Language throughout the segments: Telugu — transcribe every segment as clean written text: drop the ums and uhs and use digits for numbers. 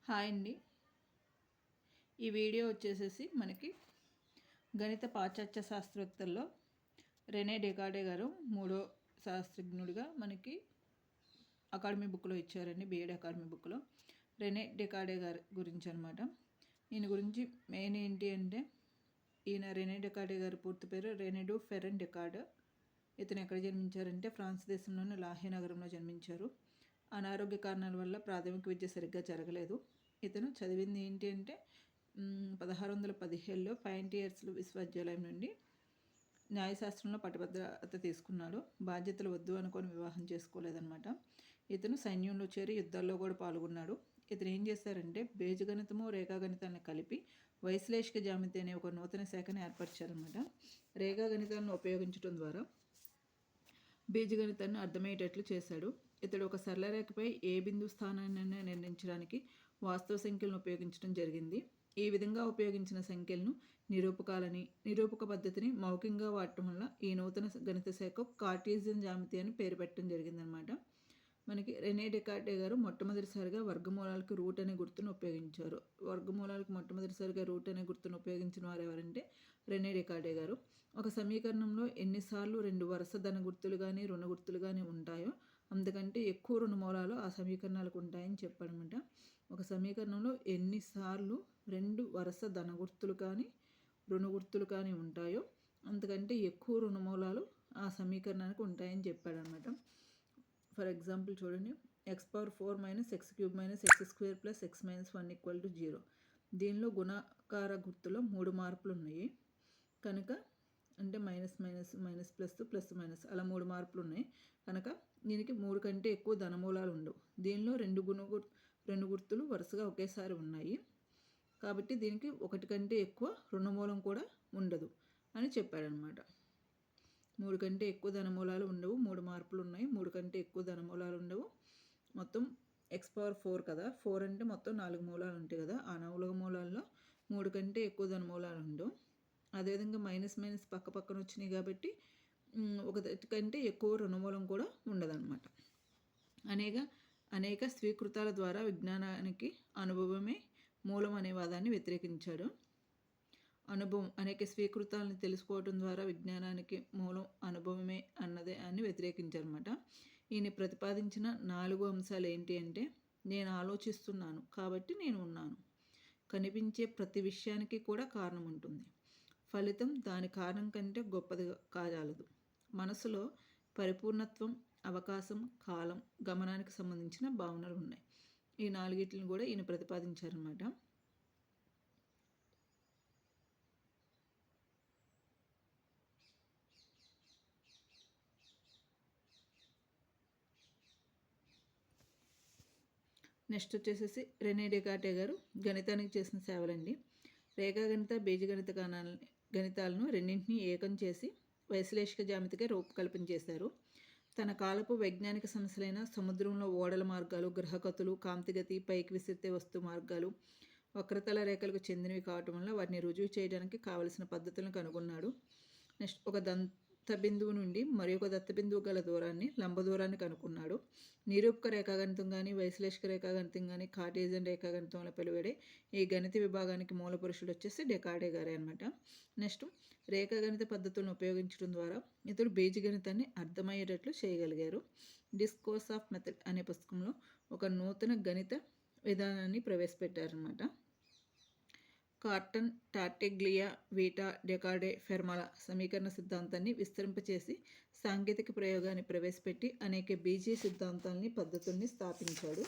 హాయ్ అండి. ఈ వీడియో వచ్చేసేసి మనకి గణిత పాశ్చాత్య శాస్త్రవేత్తల్లో రెనే డెకార్డే గారు మూడో శాస్త్రజ్ఞుడిగా మనకి అకాడమీ బుక్లో ఇచ్చారండి. బిఎడ్ అకాడమీ బుక్లో రెనే డెకార్డే గారి గురించి అనమాట. ఈయన గురించి మెయిన్ ఏంటి అంటే, ఈయన రెనే డెకార్డే గారి పూర్తి పేరు రెనే ఫెరన్ డెకార్డ్. ఇతను ఎక్కడ జన్మించారంటే ఫ్రాన్స్ దేశంలోని లాహే నగరంలో జన్మించారు. అనారోగ్య కారణాల వల్ల ప్రాథమిక విద్య సరిగ్గా జరగలేదు. ఇతను చదివింది ఏంటి అంటే 1617లో ఫైంటియర్స్ విశ్వవిద్యాలయం నుండి న్యాయశాస్త్రంలో పట్టుభద్రత తీసుకున్నాడు. బాధ్యతలు వద్దు అనుకొని వివాహం చేసుకోలేదన్నమాట. ఇతను సైన్యంలో చేరి యుద్ధాల్లో కూడా పాల్గొన్నాడు. ఇతను ఏం చేశారంటే బీజగణితము రేఖాగణితాన్ని కలిపి వైశ్లేషిక జ్యామితి అనే ఒక నూతన శాఖను ఏర్పరిచారనమాట. రేఖాగణితాలను ఉపయోగించడం ద్వారా బీజగణితాన్ని అర్థమయ్యేటట్లు చేశాడు. ఇతడు ఒక సరళ రేఖపై ఏ బిందు స్థానాన్ని నిర్ణయించడానికి వాస్తవ సంఖ్యలను ఉపయోగించడం జరిగింది. ఈ విధంగా ఉపయోగించిన సంఖ్యలను నిరూపక పద్ధతిని మౌఖికంగా వాడటం వల్ల ఈ నూతన గణిత శాఖ కార్టీజియన్ జ్యామితి అని పేరు పెట్టడం జరిగిందనమాట. మనకి రెనే డెకార్డే గారు మొట్టమొదటిసారిగా వర్గమూలాలకు రూట్ అనే గుర్తును ఉపయోగించారు. వర్గమూలాలకు మొట్టమొదటిసారిగా రూట్ అనే గుర్తును ఉపయోగించిన వారు ఎవరంటే రెనే డెకార్డే గారు. ఒక సమీకరణంలో ఎన్నిసార్లు రెండు వరుస ధన గుర్తులు కానీ రుణ గుర్తులు కానీ ఉంటాయో అందుకంటే ఎక్కువ రుణమూలాలు ఆ సమీకరణాలకు ఉంటాయని చెప్పాడనమాట. ఒక సమీకరణంలో ఎన్నిసార్లు రెండు వరుస ధన గుర్తులు కానీ రుణ గుర్తులు కానీ ఉంటాయో అంతకంటే ఎక్కువ రుణమూలాలు ఆ సమీకరణానికి ఉంటాయని చెప్పాడనమాట. ఫర్ ఎగ్జాంపుల్ చూడండి, x⁴ - x³ - x² + x - 1 = 0. దీనిలో గుణకార గుర్తులో 3 మార్పులు ఉన్నాయి కనుక, అంటే minus minus minus plus plus minus అలా 3 మార్పులు ఉన్నాయి కనుక దీనికి 3 కంటే ఎక్కువ ధనమూలాలు ఉండవు. దీనిలో రెండు గుర్తులు వరుసగా ఒకేసారి ఉన్నాయి కాబట్టి దీనికి 1 కంటే ఎక్కువ రుణమూలం కూడా ఉండదు అని చెప్పాడనమాట. 3 కంటే ఎక్కువ ధనమూలాలు ఉండవు, 3 మార్పులు ఉన్నాయి, 3 కంటే ఎక్కువ ధనమూలాలు ఉండవు. మొత్తం x⁴ కదా, 4 అంటే మొత్తం 4 మూలాలు ఉంటాయి కదా, ఆ 4 మూలాల్లో 3 కంటే ఎక్కువ ధనమూలాలు ఉండవు. అదేవిధంగా మైనస్ మైనస్ పక్క పక్కన వచ్చినాయి కాబట్టి 1 కంటే ఎక్కువ రుణమూలం కూడా ఉండదన్నమాట. అనేక స్వీకృతాల ద్వారా విజ్ఞానానికి అనుభవమే మూలం అనే వాదాన్ని వ్యతిరేకించాడు. అనుభవం అనేక స్వీకృతాలను తెలుసుకోవడం ద్వారా విజ్ఞానానికి మూలం అనుభవమే అన్నదే అని వ్యతిరేకించారన్నమాట. ఈయన ప్రతిపాదించిన 4 అంశాలు ఏంటి అంటే, నేను ఆలోచిస్తున్నాను కాబట్టి నేను ఉన్నాను. కనిపించే ప్రతి విషయానికి కూడా కారణం ఉంటుంది. ఫలితం దాని కారణం కంటే గొప్పది కాజాలదు. మనసులో పరిపూర్ణత్వం, అవకాశం, కాలం, గమనానికి సంబంధించిన భావనలు ఉన్నాయి. ఈ 4 కూడా ఈయన ప్రతిపాదించారన్నమాట. నెక్స్ట్ వచ్చేసేసి రెనే డెకార్డే గారు గణితానికి చేసిన సేవలండి. రేఖాగణిత, బీజగణిత గణితాలను రెండింటినీ ఏకం చేసి వైశ్లేషిక జ్యామితిగా రూపకల్పన చేశారు. తన కాలపు వైజ్ఞానిక సమస్యలైన సముద్రంలో ఓడల మార్గాలు, గ్రహగతులు, కాంతిగతి, పైకి విసిరితే వస్తు మార్గాలు వక్రతల రేఖలకు చెందినవి కావటం వల్ల వాటిని రుజువు చేయడానికి కావలసిన పద్ధతులను కనుగొన్నాడు. నెక్స్ట్ ఒక దత్త బిందువు నుండి మరి ఒక దత్త బిందువు గల దూరాన్ని, లంబ దూరాన్ని కనుక్కున్నాడు. నిరూపక రేఖాగణితం కానీ వైశ్లేషిక రేఖాగణితం కానీ కార్టీజియన్ రేఖాగణితంలో పిలువడే ఈ గణిత విభాగానికి మూల పురుషుడు వచ్చేసి డెకార్డే గారే అనమాట. నెక్స్ట్ రేఖాగణిత పద్ధతులను ఉపయోగించడం ద్వారా ఇతడు బీజగణితాన్ని అర్థమయ్యేటట్లు చేయగలిగారు. డిస్కోర్స్ ఆఫ్ మెథడ్ అనే పుస్తకంలో ఒక నూతన గణిత విధానాన్ని ప్రవేశపెట్టారనమాట. కార్టన్, టార్టెగ్లియా, వీటా, డెకార్డే, ఫెర్మాల సమీకరణ సిద్ధాంతాన్ని విస్తరింపచేసి సాంకేతిక ప్రయోగాన్ని ప్రవేశపెట్టి అనేక బీజీయ సిద్ధాంతాలని, పద్ధతుల్ని స్థాపించాడు.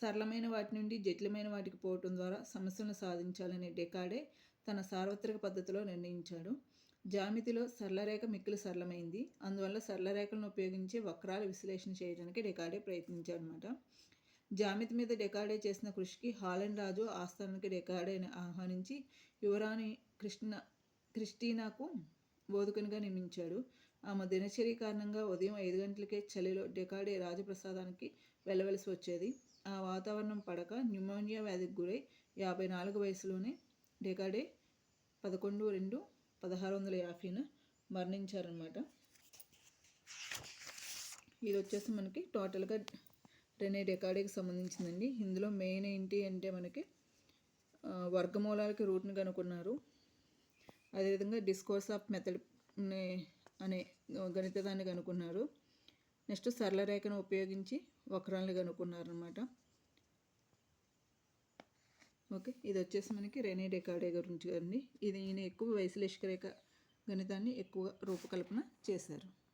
సరళమైన వాటి నుండి జటిలమైన వాటికి పోవటం ద్వారా సమస్యలను సాధించాలని డెకార్డే తన సార్వత్రిక పద్ధతిలో నిర్ణయించాడు. జ్యామితిలో సరళరేఖ మిక్కిలి సరళమైంది. అందువల్ల సరళరేఖలను ఉపయోగించి వక్రాల విశ్లేషణ చేయడానికి డెకార్డే ప్రయత్నించాడనమాట. జ్యామితి మీద డెకార్డే చేసిన కృషికి హాలండ్ రాజు ఆస్థానానికి డెకార్డేని ఆహ్వానించి యువరాణి క్రిస్టీనాకు బోధకునిగా నియమించాడు. ఆమె దినచర్య కారణంగా ఉదయం 5 గంటలకే చలిలో డెకార్డే రాజప్రసాదానికి వెళ్ళవలసి వచ్చేది. ఆ వాతావరణం పడక న్యూమోనియా వ్యాధికి గురై 54 వయసులోనే డెకార్డే 11/2/1650 మరణించారనమాట. ఇది వచ్చేసి మనకి టోటల్గా రెనే డెకార్డేకి సంబంధించిందండి. ఇందులో మెయిన్ ఏంటి అంటే మనకి వర్గమూలాలకి రూట్ని కనుక్కున్నారు. అదేవిధంగా డిస్కోర్స్ ఆఫ్ మెథడ్ అనే గణిత దాన్ని కనుక్కున్నారు. నెక్స్ట్ సరళ రేఖను ఉపయోగించి వక్రాలను కనుక్కున్నారు అనమాట. ఓకే, ఇది వచ్చేసి మనకి రెనే డెకార్డే గురించి అండి. ఈయన ఎక్కువ వైశ్లేషిక రేఖ గణితాన్ని ఎక్కువ రూపకల్పన చేశారు.